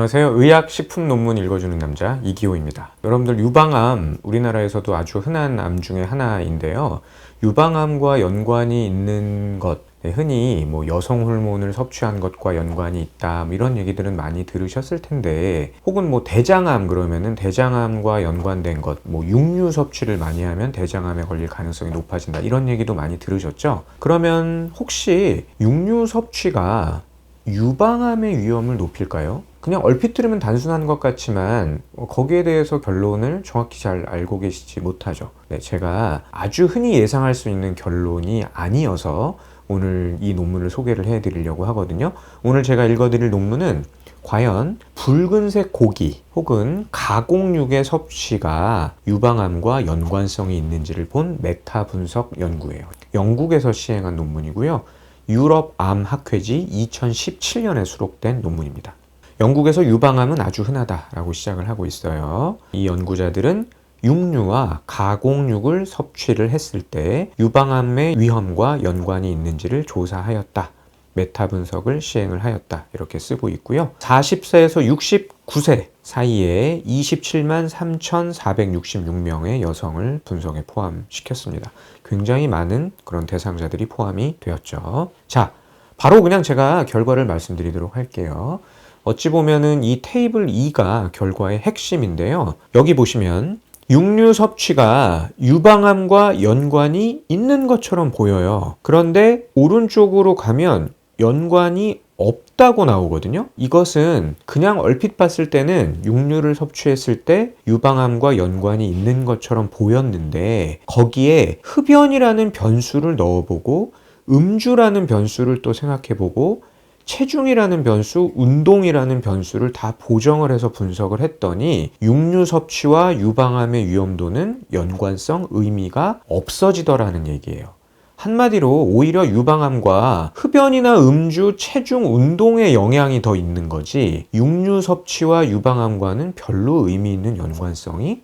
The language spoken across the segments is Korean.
안녕하세요. 의학식품 논문 읽어주는 남자 이기호입니다. 여러분들 유방암, 우리나라에서도 아주 흔한 암 중에 하나인데요. 유방암과 연관이 있는 것, 흔히 뭐 여성 호르몬을 섭취한 것과 연관이 있다, 이런 얘기들은 많이 들으셨을 텐데, 혹은 뭐 대장암 그러면은 대장암과 연관된 것, 뭐 육류 섭취를 많이 하면 대장암에 걸릴 가능성이 높아진다, 이런 얘기도 많이 들으셨죠? 그러면 혹시 육류 섭취가 유방암의 위험을 높일까요? 그냥 얼핏 들으면 단순한 것 같지만 거기에 대해서 결론을 정확히 잘 알고 계시지 못하죠. 네, 제가 아주 흔히 예상할 수 있는 결론이 아니어서 오늘 이 논문을 소개를 해드리려고 하거든요. 오늘 제가 읽어드릴 논문은 과연 붉은색 고기 혹은 가공육의 섭취가 유방암과 연관성이 있는지를 본 메타 분석 연구예요. 영국에서 시행한 논문이고요. 유럽암학회지 2017년에 수록된 논문입니다. 영국에서 유방암은 아주 흔하다라고 시작을 하고 있어요. 이 연구자들은 육류와 가공육을 섭취를 했을 때 유방암의 위험과 연관이 있는지를 조사하였다. 메타 분석을 시행을 하였다. 이렇게 쓰고 있고요. 40세에서 69세 사이에 27만 3,466명의 여성을 분석에 포함시켰습니다. 굉장히 많은 그런 대상자들이 포함이 되었죠. 자, 바로 그냥 제가 결과를 말씀드리도록 할게요. 어찌 보면은 이 테이블 2가 결과의 핵심인데요. 여기 보시면 육류 섭취가 유방암과 연관이 있는 것처럼 보여요. 그런데 오른쪽으로 가면 연관이 없다고 나오거든요. 이것은 그냥 얼핏 봤을 때는 육류를 섭취했을 때 유방암과 연관이 있는 것처럼 보였는데, 거기에 흡연이라는 변수를 넣어보고 음주라는 변수를 또 생각해보고 체중이라는 변수, 운동이라는 변수를 다 보정을 해서 분석을 했더니 육류 섭취와 유방암의 위험도는 연관성, 의미가 없어지더라는 얘기예요. 한마디로 오히려 유방암과 흡연이나 음주, 체중, 운동의 영향이 더 있는 거지 육류 섭취와 유방암과는 별로 의미 있는 연관성이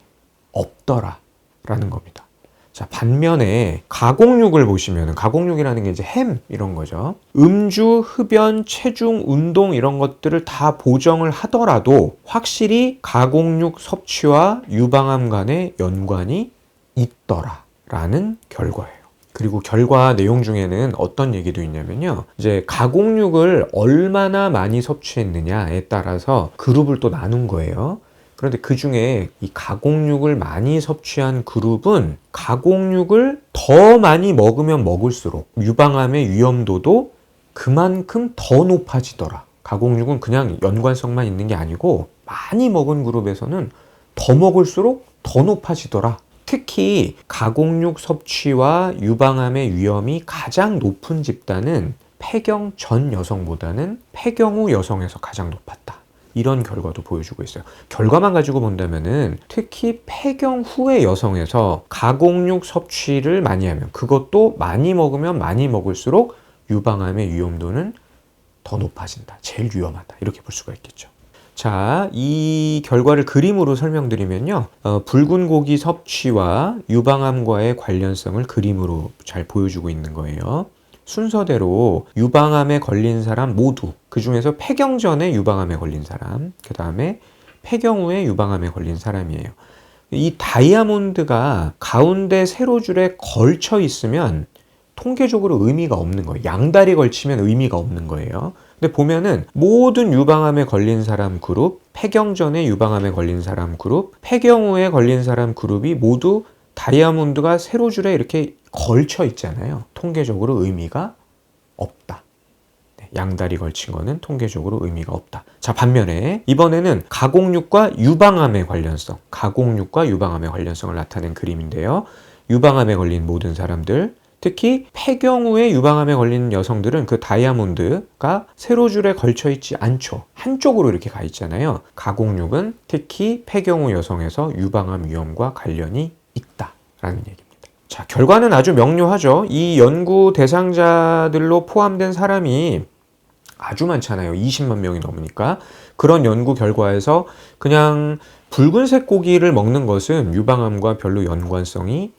없더라라는 겁니다. 자, 반면에 가공육을 보시면, 가공육이라는 게 이제 햄 이런 거죠. 음주, 흡연, 체중, 운동 이런 것들을 다 보정을 하더라도 확실히 가공육 섭취와 유방암 간의 연관이 있더라라는 결과예요. 그리고 결과 내용 중에는 어떤 얘기도 있냐면요. 이제 가공육을 얼마나 많이 섭취했느냐에 따라서 그룹을 또 나눈 거예요. 그런데 그 중에 이 가공육을 많이 섭취한 그룹은 가공육을 더 많이 먹으면 먹을수록 유방암의 위험도도 그만큼 더 높아지더라. 가공육은 그냥 연관성만 있는 게 아니고 많이 먹은 그룹에서는 더 먹을수록 더 높아지더라. 특히 가공육 섭취와 유방암의 위험이 가장 높은 집단은 폐경 전 여성보다는 폐경 후 여성에서 가장 높았다. 이런 결과도 보여주고 있어요. 결과만 가지고 본다면은 특히 폐경 후의 여성에서 가공육 섭취를 많이 하면, 그것도 많이 먹으면 많이 먹을수록 유방암의 위험도는 더 높아진다. 제일 위험하다. 이렇게 볼 수가 있겠죠. 자, 이 결과를 그림으로 설명드리면요. 붉은 고기 섭취와 유방암과의 관련성을 그림으로 잘 보여주고 있는 거예요. 순서대로 유방암에 걸린 사람 모두, 그 중에서 폐경 전에 유방암에 걸린 사람, 그 다음에 폐경 후에 유방암에 걸린 사람이에요. 이 다이아몬드가 가운데 세로줄에 걸쳐 있으면 통계적으로 의미가 없는 거예요. 양다리 걸치면 의미가 없는 거예요. 근데 보면은 모든 유방암에 걸린 사람 그룹, 폐경 전에 유방암에 걸린 사람 그룹, 폐경 후에 걸린 사람 그룹이 모두 다이아몬드가 세로줄에 이렇게 걸쳐 있잖아요. 통계적으로 의미가 없다. 양다리 걸친 거는 통계적으로 의미가 없다. 자, 반면에 이번에는 가공육과 유방암의 관련성, 가공육과 유방암의 관련성을 나타낸 그림인데요. 유방암에 걸린 모든 사람들, 특히 폐경 후에 유방암에 걸린 여성들은 그 다이아몬드가 세로줄에 걸쳐 있지 않죠. 한쪽으로 이렇게 가 있잖아요. 가공육은 특히 폐경 후 여성에서 유방암 위험과 관련이 있다라는 얘기입니다. 자, 결과는 아주 명료하죠. 이 연구 대상자들로 포함된 사람이 아주 많잖아요. 20만 명이 넘으니까. 그런 연구 결과에서 그냥 붉은색 고기를 먹는 것은 유방암과 별로 연관성이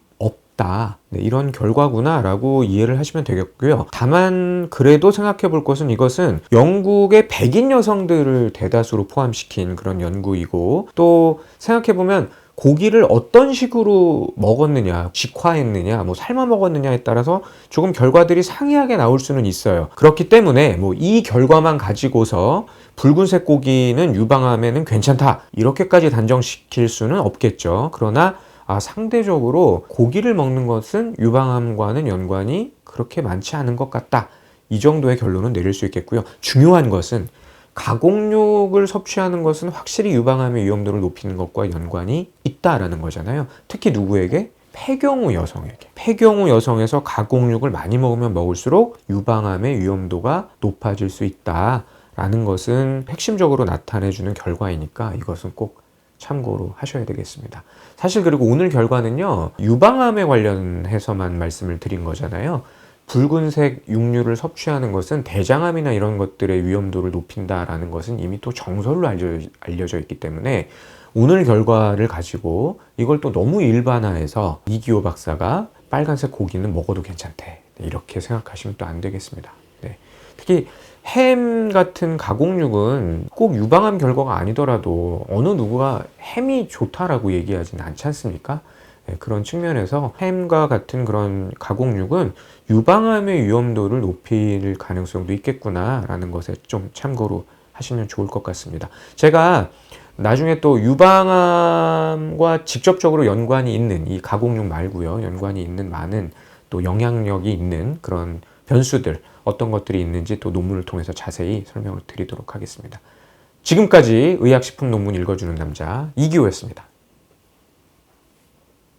있다. 네, 이런 결과구나라고 이해를 하시면 되겠고요. 다만 그래도 생각해 볼 것은 이것은 영국의 백인 여성들을 대다수로 포함시킨 그런 연구이고, 또 생각해 보면 고기를 어떤 식으로 먹었느냐, 직화했느냐, 뭐 삶아 먹었느냐에 따라서 조금 결과들이 상이하게 나올 수는 있어요. 그렇기 때문에 뭐 이 결과만 가지고서 붉은색 고기는 유방암에는 괜찮다, 이렇게까지 단정시킬 수는 없겠죠. 그러나 상대적으로 고기를 먹는 것은 유방암과는 연관이 그렇게 많지 않은 것 같다, 이 정도의 결론은 내릴 수 있겠고요. 중요한 것은 가공육을 섭취하는 것은 확실히 유방암의 위험도를 높이는 것과 연관이 있다라는 거잖아요. 특히 누구에게? 폐경후 여성에게. 폐경후 여성에서 가공육을 많이 먹으면 먹을수록 유방암의 위험도가 높아질 수 있다라는 것은 핵심적으로 나타내주는 결과이니까 이것은 꼭 참고로 하셔야 되겠습니다. 사실 그리고 오늘 결과는요, 유방암에 관련해서만 말씀을 드린 거잖아요. 붉은색 육류를 섭취하는 것은 대장암이나 이런 것들의 위험도를 높인다라는 것은 이미 또 정설로 알려져 있기 때문에 오늘 결과를 가지고 이걸 또 너무 일반화해서 이기호 박사가 빨간색 고기는 먹어도 괜찮대, 이렇게 생각하시면 또 안 되겠습니다. 네. 특히 햄 같은 가공육은 꼭 유방암 결과가 아니더라도 어느 누구가 햄이 좋다라고 얘기하지는 않지 않습니까? 네, 그런 측면에서 햄과 같은 그런 가공육은 유방암의 위험도를 높일 가능성도 있겠구나라는 것에 좀 참고로 하시면 좋을 것 같습니다. 제가 나중에 또 유방암과 직접적으로 연관이 있는 이 가공육 말고요, 연관이 있는 많은 또 영향력이 있는 그런 변수들, 어떤 것들이 있는지 또 논문을 통해서 자세히 설명을 드리도록 하겠습니다. 지금까지 의학식품 논문 읽어주는 남자 이기호였습니다.